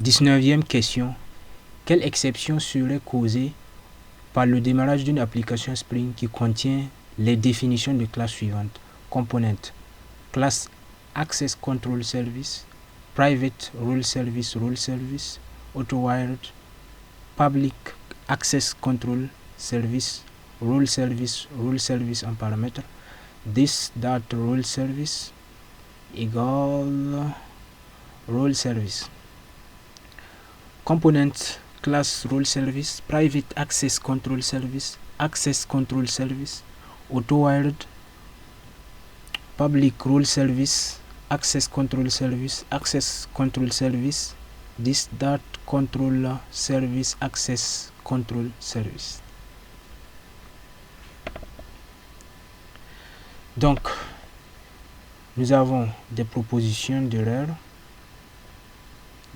19e question. Quelle exception serait causée par le démarrage d'une application Spring qui contient les définitions de classes suivantes? Component, class Access Control Service, Private Rule Service, Auto-wired, Public Access Control Service en paramètre, this.rule service égale rule service. Component class rule service, private access control service, auto-wired, public rule service, access control service, this.control service, access control service. Donc, nous avons des propositions d'erreur.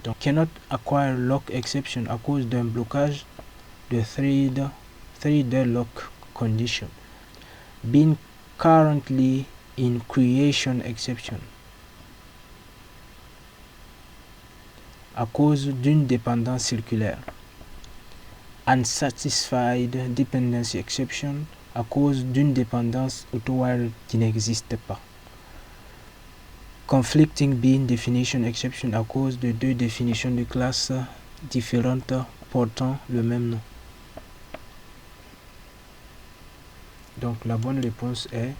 Donc, cannot acquire lock exception à cause d'un blocage de thread lock condition. Being currently in creation exception à cause d'une dépendance circulaire. Unsatisfied dependency exception à cause d'une dépendance auto-wired qui n'existe pas. Conflicting bean definition exception à cause de deux définitions de classes différentes portant le même nom. Donc la bonne réponse est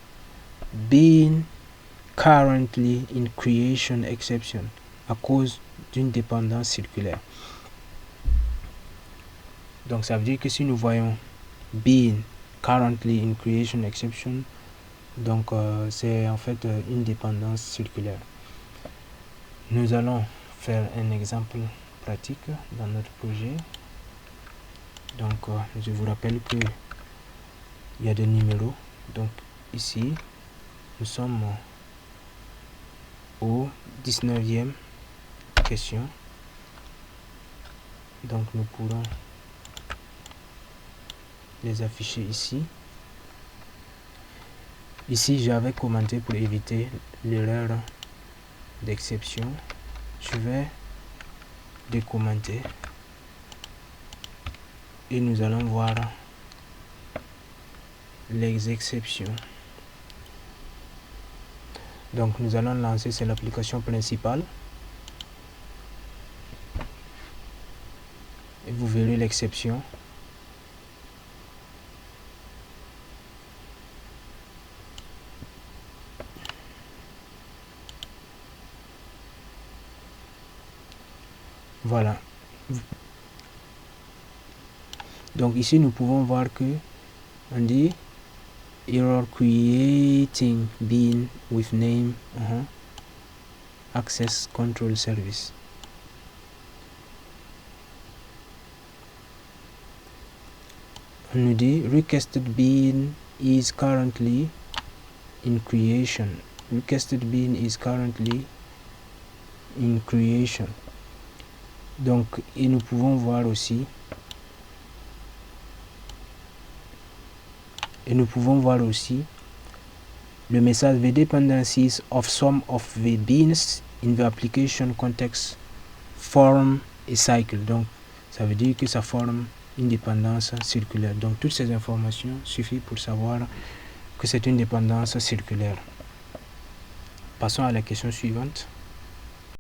being currently in creation exception à cause d'une dépendance circulaire. Donc ça veut dire que si nous voyons being currently in creation exception, donc c'est en fait une dépendance circulaire. Nous allons faire un exemple pratique dans notre projet. Donc je vous rappelle que il y a des numéros. Donc ici nous sommes au 19e question. Donc nous pourrons les afficher ici. Ici, j'avais commenté pour éviter l'erreur d'exception. Je vais décommenter et nous allons voir les exceptions. Donc, nous allons lancer, c'est l'application principale. Et vous verrez l'exception. Voilà. Donc ici nous pouvons voir que on dit error creating bean with name access control service. On nous dit requested bean is currently in creation. Requested bean is currently in creation. Donc, et nous pouvons voir aussi, le message the dependencies of some of the beans in the application context form a cycle. Donc, ça veut dire que ça forme une dépendance circulaire. Donc, toutes ces informations suffisent pour savoir que c'est une dépendance circulaire. Passons à la question suivante.